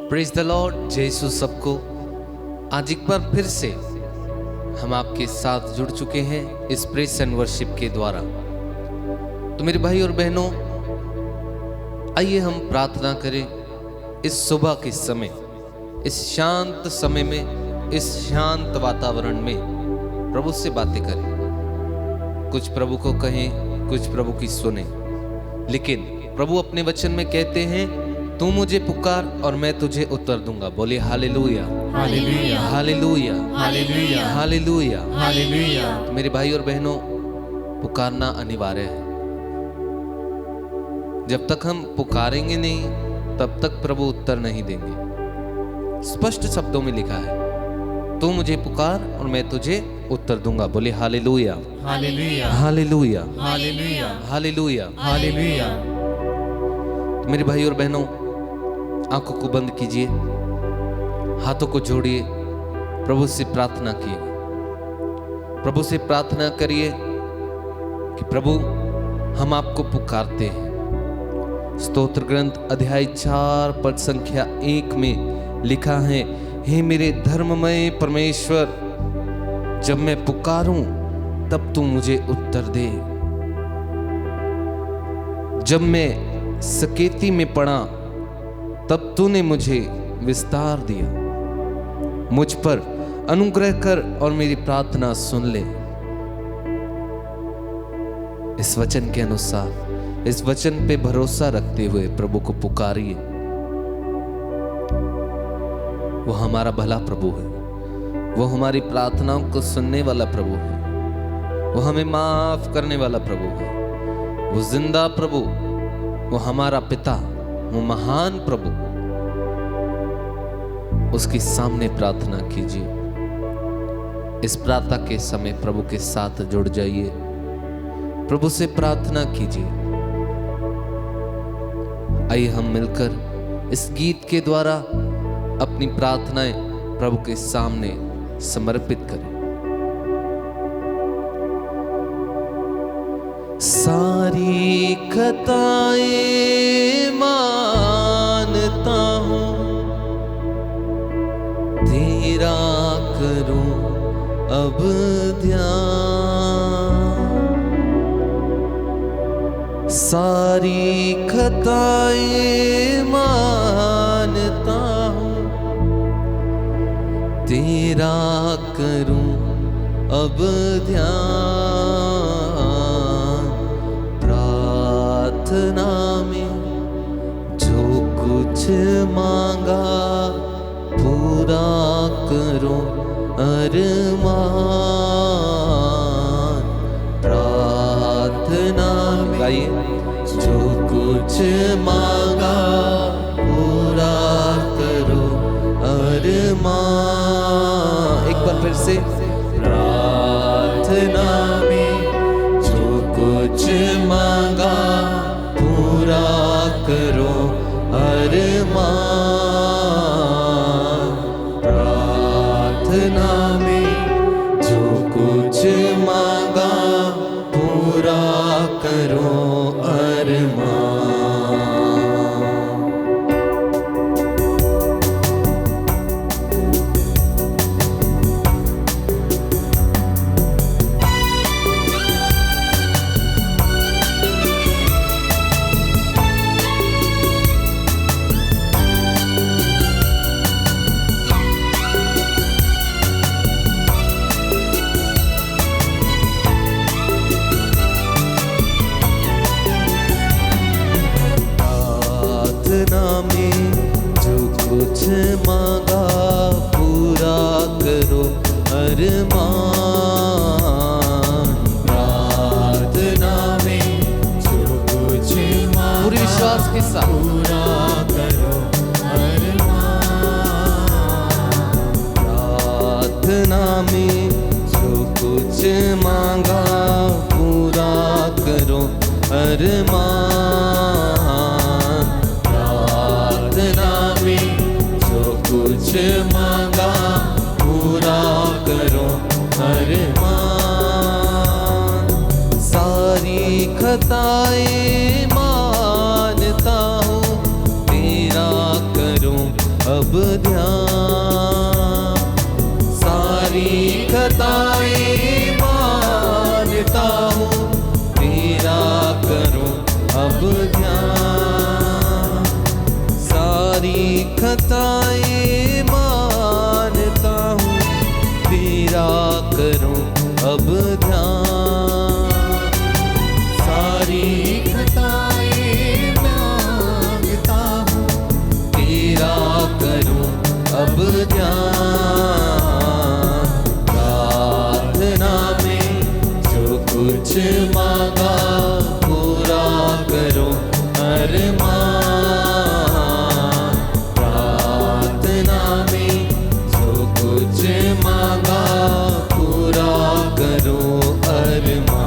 Praise the Lord. जय यीशु सबको। आज एक बार फिर से हम आपके साथ जुड़ चुके हैं इस प्रेज एंड वर्शिप के द्वारा। तो मेरे भाई और बहनों, आइए हम प्रार्थना करें इस सुबह के समय, इस शांत समय में, इस शांत वातावरण में प्रभु से बातें करें। कुछ प्रभु को कहें, कुछ प्रभु की सुने, लेकिन प्रभु अपने वचन में कहते हैं, तू मुझे पुकार और मैं तुझे उत्तर दूंगा। बोले hallelujah, hallelujah, hallelujah, hallelujah, hallelujah, hallelujah. तो मेरे भाई और बहनों, पुकारना अनिवार्य है। जब तक हम पुकारेंगे नहीं, तब तक प्रभु उत्तर नहीं देंगे। स्पष्ट शब्दों में लिखा है, तू मुझे पुकार और मैं तुझे उत्तर दूंगा। बोले hallelujah, hallelujah, hallelujah, hallelujah, hallelujah. Hallelujah. तो मेरे भाई और बहनों, आंखों को बंद कीजिए, हाथों को जोड़िए, प्रभु से प्रार्थना कीजिए। प्रभु से प्रार्थना करिए कि प्रभु, हम आपको पुकारते हैं। स्तोत्र ग्रंथ अध्याय 4 पद संख्या 1 में लिखा है, हे मेरे धर्ममय परमेश्वर, जब मैं पुकारूं तब तू मुझे उत्तर दे। जब मैं सकेती में पड़ा तब तूने मुझे विस्तार दिया। मुझ पर अनुग्रह कर और मेरी प्रार्थना सुन ले। इस वचन के अनुसार, इस वचन पे भरोसा रखते हुए प्रभु को पुकारिए। वो हमारा भला प्रभु है, वो हमारी प्रार्थनाओं को सुनने वाला प्रभु है, वो हमें माफ करने वाला प्रभु है, वो जिंदा प्रभु, वो हमारा पिता, वो महान प्रभु। उसके सामने प्रार्थना कीजिए। इस प्रार्थना के समय प्रभु के साथ जुड़ जाइए, प्रभु से प्रार्थना कीजिए। आइए हम मिलकर इस गीत के द्वारा अपनी प्रार्थनाएं प्रभु के सामने समर्पित करें। सारी खताएं मानता हूँ, तेरा करूं अब ध्यान। सारी खताएं मानता हूँ, तेरा करूं अब ध्यान। प्रार्थना में जो कुछ मांगा पूरा करो अरमान। प्रार्थना में गाइए, जो कुछ मांगा पूरा करो अरमान। एक बार फिर से, प्रार्थना में जो कुछ मांगा पूरा करो अरमान। प्रार्थना में जो कुछ मांगा पूरा करो अरमान। प्रार्थना में जो कुछ मांगा पूरा करो अरमान। प्रार्थना में जो कुछ मांगा पूरे विश्वास के साथ पूरा करो अरमान। प्रार्थना में जो कुछ मांगा पूरा करो अरमान। कुछ मांगा पूरा करो अरमान। सारी खताएं मानता हूँ, तेरा करूं अब अब ध्यान। सारी खताएं मानता हूँ, तेरा करूँ अब ध्यान। सारी खताएं मानता हूँ, तेरा करूँ अब ध्यान। सारी खताएं मांगता हूँ, तेरा करूँ अब ध्यान। प्रार्थना में जो कुछ मांगा पूरा करो अरमान। प्रार्थना में जो कुछ मांगा पूरा करो अरमान।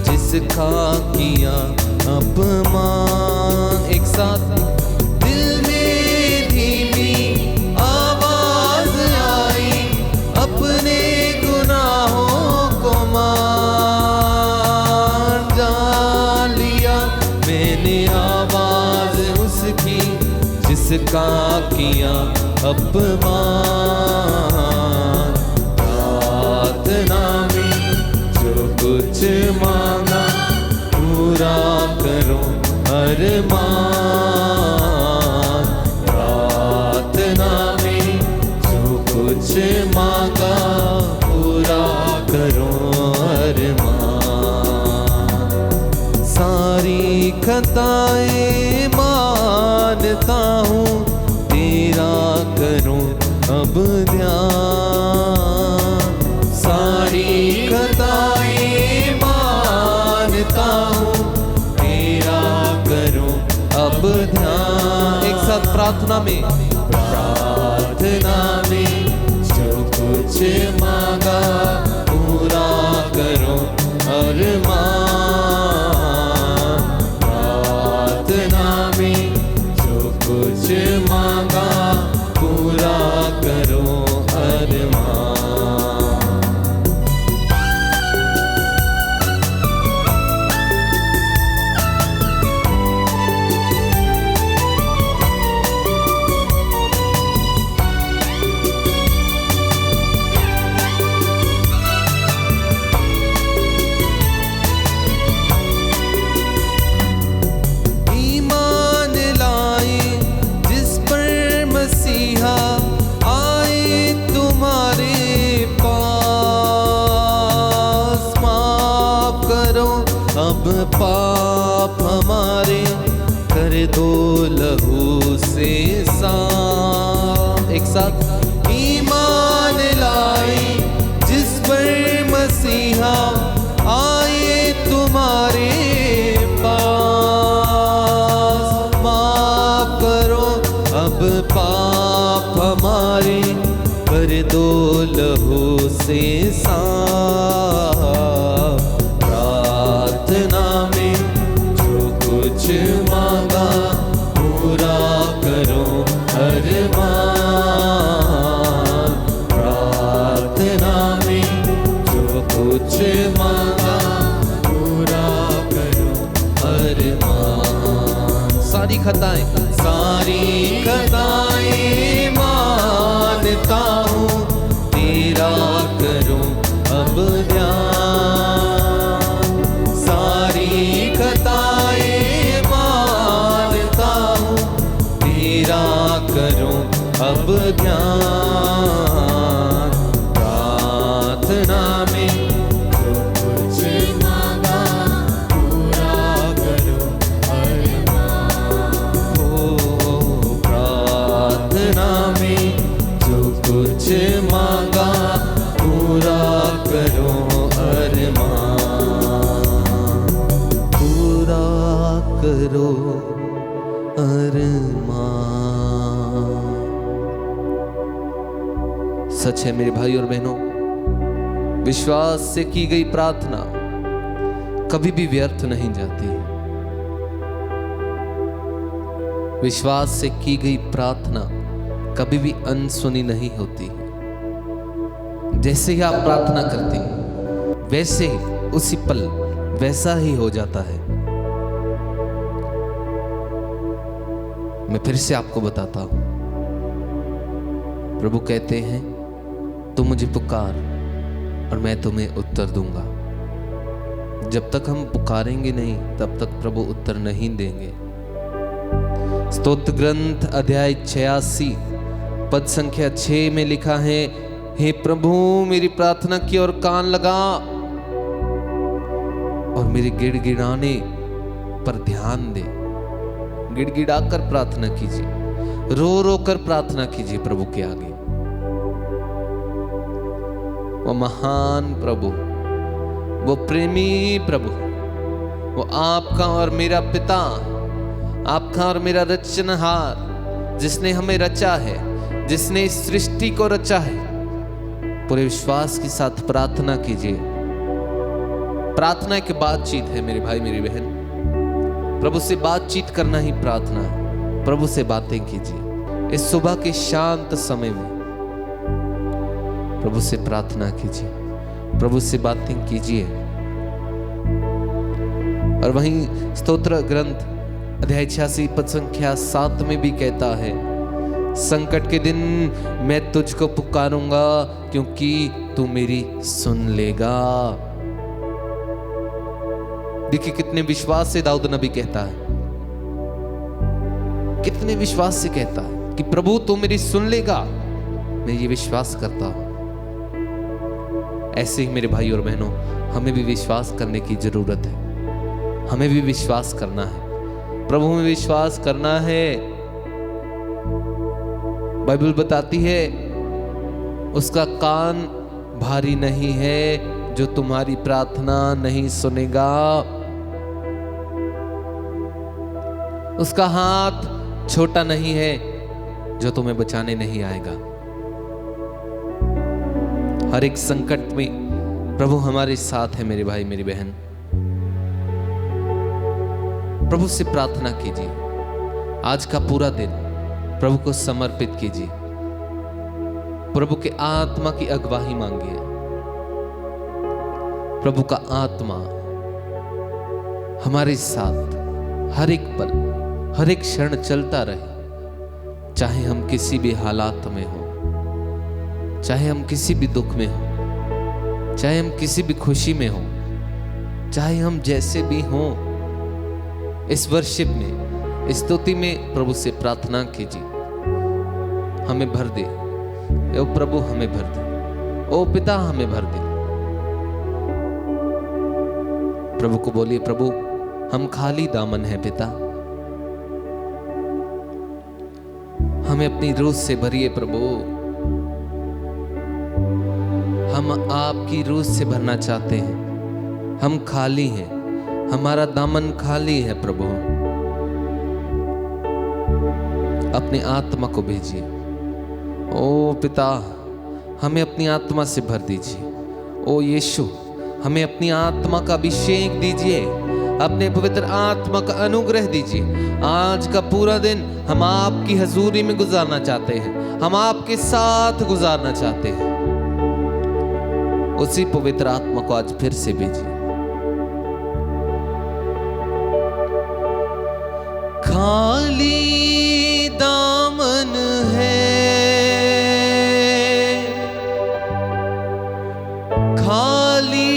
जिसका किया अपमान। एक साथ, दिल में धीमी आवाज आई, अपने गुनाहों को मान। जान लिया मैंने आवाज उसकी, जिसका किया अपमान। प्रार्थना में जो कुछ मांगा पूरा करो अरमान। प्रार्थना में जो कुछ मांगा पूरा करो अरमान। सारी खताएं मानता हूँ, तेरा करूँ अब ध्यान। सारी खताएं मानता हूँ, तेरा करूँ अब ध्यान। एक साथ, प्रार्थना में जो कुछ मांगा पूरा करो अरमान। प्रार्थना में जो कुछ मांगा पूरा करो अरमान। अब पाप हमारे कर दो लहू से साफ। एक साथ, ईमान लाए जिस पर मसीहा आए तुम्हारे पास। माफ करो अब पाप हमारे, कर दो लहू से साफ। प्रार्थना में जो कुछ मांगा पूरा करो अरमान। प्रार्थना में जो कुछ मांगा पूरा करो अरमान। सारी खताएं मानता हूँ, तेरा करूँ अब ध्यान। सारी खताएं मानता हूँ, तेरा करूँ अब ध्यान। प्रार्थना में जो कुछ मांगा पूरा करो अरमान। प्रार्थना में जो कुछ मांगा पूरा करो अरमान, पूरा करो अरमान। सच है मेरे भाई और बहनों, विश्वास से की गई प्रार्थना कभी भी व्यर्थ नहीं जाती है। विश्वास से की गई प्रार्थना कभी भी अनसुनी नहीं होती है। जैसे ही आप प्रार्थना करते हैं वैसे ही उसी पल वैसा ही हो जाता है। मैं फिर से आपको बताता हूं, प्रभु कहते हैं तू मुझे पुकार और मैं तुम्हें उत्तर दूंगा। जब तक हम पुकारेंगे नहीं तब तक प्रभु उत्तर नहीं देंगे। स्तोत्र ग्रंथ अध्याय 86 पद संख्या 6 में लिखा है, हे प्रभु मेरी प्रार्थना की ओर कान लगा और मेरे गिड़गिड़ाने पर ध्यान दे। गिड़गिड़ा कर प्रार्थना कीजिए, रो रो कर प्रार्थना कीजिए प्रभु के आगे। वो महान प्रभु, वो प्रेमी प्रभु, वो आपका और मेरा पिता, आपका और मेरा रचनहार, जिसने हमें रचा है, जिसने इस सृष्टि को रचा है। पूरे विश्वास के साथ प्रार्थना कीजिए। प्रार्थना की बातचीत है मेरे भाई मेरी बहन। प्रभु से बातचीत करना ही प्रार्थना है। प्रभु से बातें कीजिए। इस सुबह के शांत समय में प्रभु से प्रार्थना कीजिए, प्रभु से बातें कीजिए। और वहीं स्तोत्र ग्रंथ अध्याय 86 पद संख्या 7 में भी कहता है, संकट के दिन मैं तुझको पुकारूंगा क्योंकि तू मेरी सुन लेगा। देखिए कितने विश्वास से दाऊद नबी कहता है, कितने विश्वास से कहता है कि प्रभु तू मेरी सुन लेगा। मैं ये विश्वास करता हूं। ऐसे ही मेरे भाई और बहनों, हमें भी विश्वास करने की जरूरत है। हमें भी विश्वास करना है, प्रभु में विश्वास करना है। बाइबल बताती है उसका कान भारी नहीं है जो तुम्हारी प्रार्थना नहीं सुनेगा, उसका हाथ छोटा नहीं है जो तुम्हें बचाने नहीं आएगा। हर एक संकट में प्रभु हमारे साथ है मेरे भाई मेरी बहन। प्रभु से प्रार्थना कीजिए। आज का पूरा दिन प्रभु को समर्पित कीजिए। प्रभु के आत्मा की अगवाही मांगिए। प्रभु का आत्मा हमारे साथ हर एक पल हर एक क्षण चलता रहे, चाहे हम किसी भी हालात में हो, चाहे हम किसी भी दुख में हो, चाहे हम किसी भी खुशी में हो, चाहे हम जैसे भी हों। इस वर्शिप में, इस स्तुति में प्रभु से प्रार्थना कीजिए। हमें भर दे ओ प्रभु, हमें भर दे ओ पिता, हमें भर दे। प्रभु को बोलिए, प्रभु हम खाली दामन है पिता, हमें अपनी रूह से भरिए प्रभु। हम आपकी रूह से भरना चाहते हैं। हम खाली हैं, हमारा दामन खाली है प्रभु। अपनी आत्मा को भेजिए ओ पिता, हमें अपनी आत्मा से भर दीजिए। ओ यीशु, हमें अपनी आत्मा का अभिषेक दीजिए, अपने पवित्र आत्मा का अनुग्रह दीजिए। आज का पूरा दिन हम आपकी हजूरी में गुजारना चाहते हैं, हम आपके साथ गुजारना चाहते हैं। उसी पवित्र आत्मा को आज फिर से भेजिए। खाली दामन है, खाली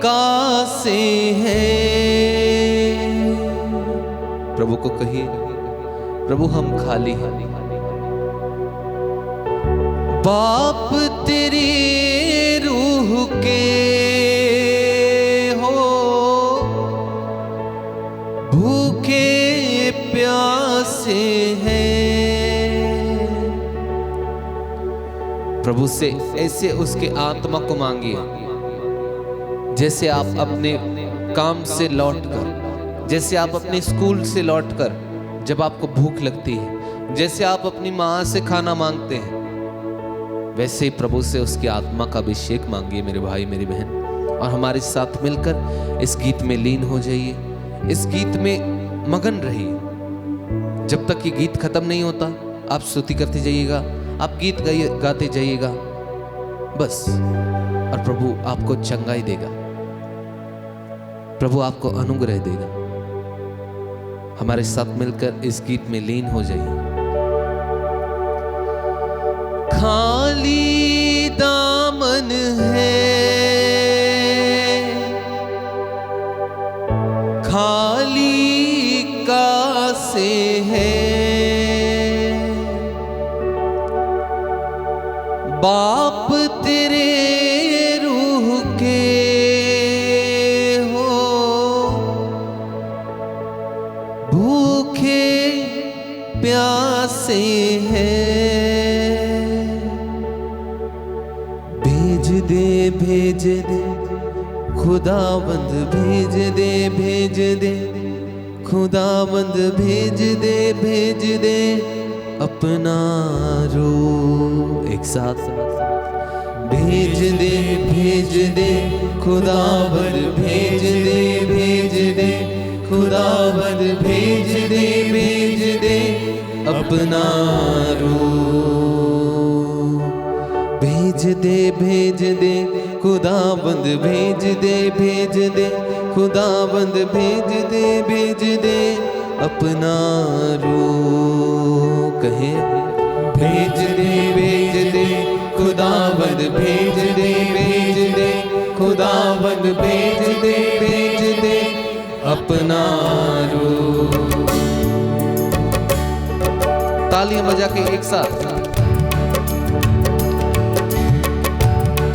कासे हैं। प्रभु को कहिए, प्रभु हम खाली हैं। बाप तेरी रूह के हो भूखे प्यासे हैं। प्रभु से ऐसे उसके आत्मा को मांगिए जैसे आप अपने काम से लौटकर, जैसे आप अपने स्कूल से लौटकर जब आपको भूख लगती है, जैसे आप अपनी माँ से खाना मांगते हैं, वैसे ही प्रभु से उसकी आत्मा का अभिषेक मांगिए मेरे भाई मेरी बहन। और हमारे साथ मिलकर इस गीत में लीन हो जाइए, इस गीत में मगन रहिए। जब तक ये गीत खत्म नहीं होता आप स्तुति करते जाइएगा, आप गीत गाते जाइएगा बस। और प्रभु आपको चंगाई देगा, प्रभु आपको अनुग्रह देगा। हमारे साथ मिलकर इस गीत में लीन हो जाइए। खाली दामन है, खाली कासे है, बाप तेरे रूह के हो भूखे प्यासे हैं। भेज दे खुदाबंद, भेज दे खुदाबंद, भेज दे अपना रूह। एक साथ भेज दे खुदाबंद, भेज दे खुदाबंद, भेज दे अपना रूह। भेज दे खुदाबंद, भेज दे खुदाबंद, भेज दे अपना रूह। कहे भेज दे खुदाबंद, भेज दे खुदाबंद, भेज दे अपना रूह। तालियां बजा के एक साथ।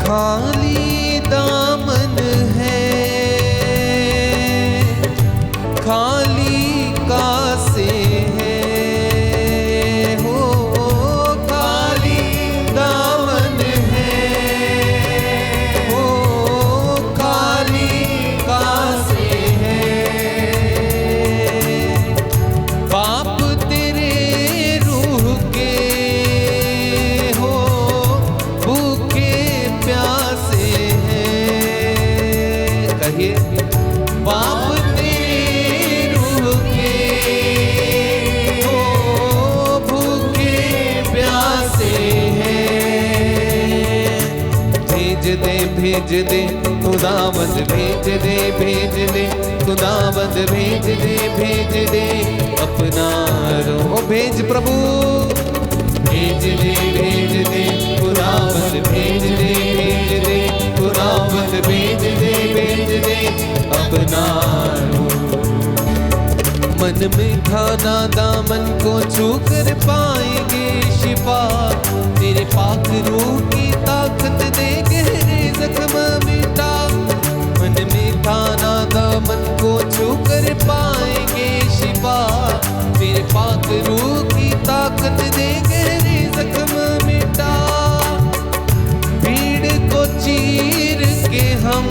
खाली दामन है, खाली कासे है, हो खाली दामन है, हो खाली कासे है, बाप तेरे रूह के हो भूखे प्यासे हैं। कहिए बाप तेरे रूह के हो भूखे प्यासे हैं। भेज दे खुदाबंद, भेज दे खुदाबंद, भेज दे अपना रूह। भेज प्रभु, भेज दे खुदाबंद, भेज दे खुदाबंद, भेज दे अपना रूह। मन में खाना दामन को छू कर पाएंगे शिफा, तेरे पाक रूह की ताकत दे गहरे जख्म मिटा। मन में खाना दामन को छू कर पाएंगे शिफा, तेरे पाक रूह की ताकत दे गहरे जख्म मिटा। भीड़ को चीर के हम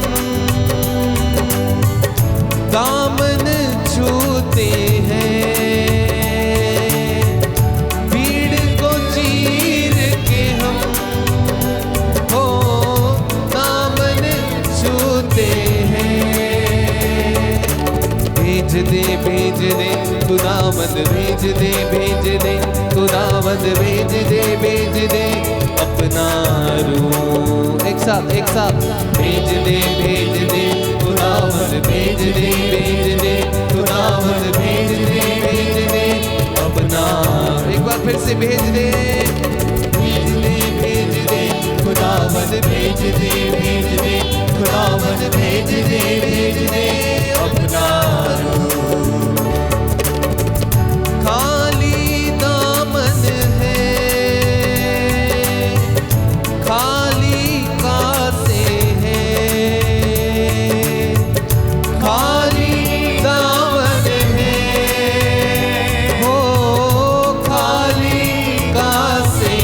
दामन छूते हैं, भीड़ को चीर के हम हो दामन छूते हैं। भेज दे खुदाबंद, भेज दे खुदाबंद, भेज दे अपना रूह। एक साथ भेज दे खुदाबंद, भेज दे खुदाबंद, भेज दे अपना। एक बार फिर से भेज दे खुदाबंद, भेज दे खुदाबंद, भेज दे अपना रूह। खाली दामन है, खाली कासे है, खाली दामन है, हो खाली कासे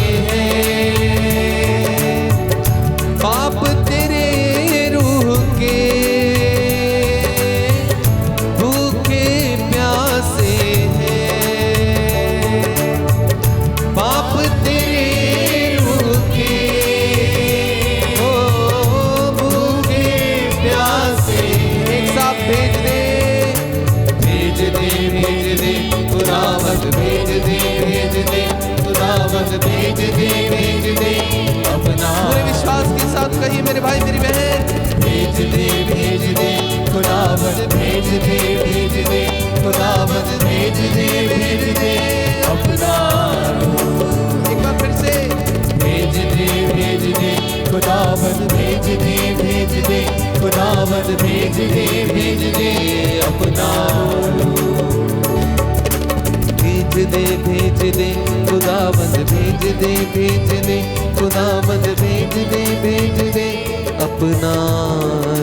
भेज दे अपना। पूरे विश्वास के साथ कहिए मेरे भाई मेरी बहन, भेज दे खुदावन भेज दे खुदावन भेज दे अपना रूह। एक बार फिर से भेज दे खुदावन भेज दे खुदावन भेज दे अपना रूह। भेज दे खुदावन भेज दे खुदावन भेज दे अपना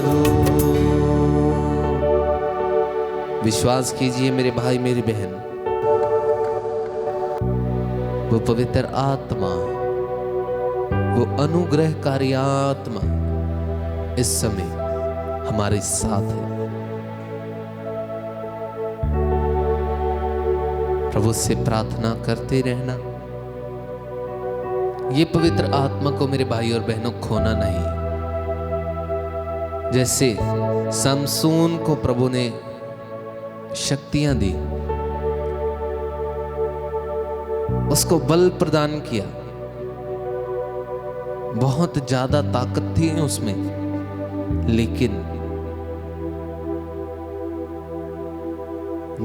रूह। विश्वास कीजिए मेरे भाई मेरी बहन, वो पवित्र आत्मा, वो अनुग्रहकारी आत्मा इस समय हमारे साथ है। प्रभु से प्रार्थना करते रहना, ये पवित्र आत्मा को मेरे भाई और बहनों खोना नहीं। जैसे समसून को प्रभु ने शक्तियां दी, उसको बल प्रदान किया, बहुत ज्यादा ताकत थी उसमें, लेकिन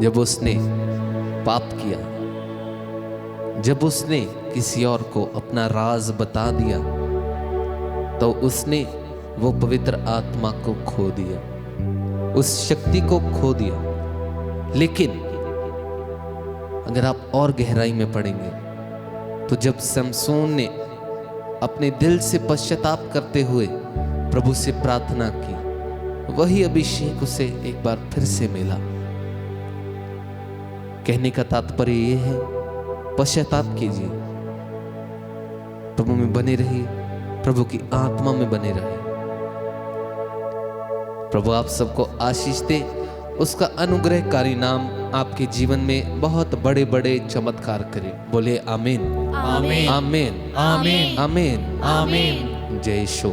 जब उसने पाप किया, जब उसने किसी और को अपना राज बता दिया, तो उसने वो पवित्र आत्मा को खो दिया, उस शक्ति को खो दिया। लेकिन अगर आप और गहराई में पढ़ेंगे तो जब समसून ने अपने दिल से पश्चाताप करते हुए प्रभु से प्रार्थना की, वही अभिषेक उसे एक बार फिर से मिला। कहने का तात्पर्य यह है, पश्चाताप कीजिए, प्रभु में बने रहिए, प्रभु की आत्मा में बने रहिए। प्रभु आप सबको आशीष दे, उसका अनुग्रहकारी नाम आपके जीवन में बहुत बड़े बड़े चमत्कार करे। बोले आमीन आमीन आमीन आमीन आमीन। आमीन। जय यीशु।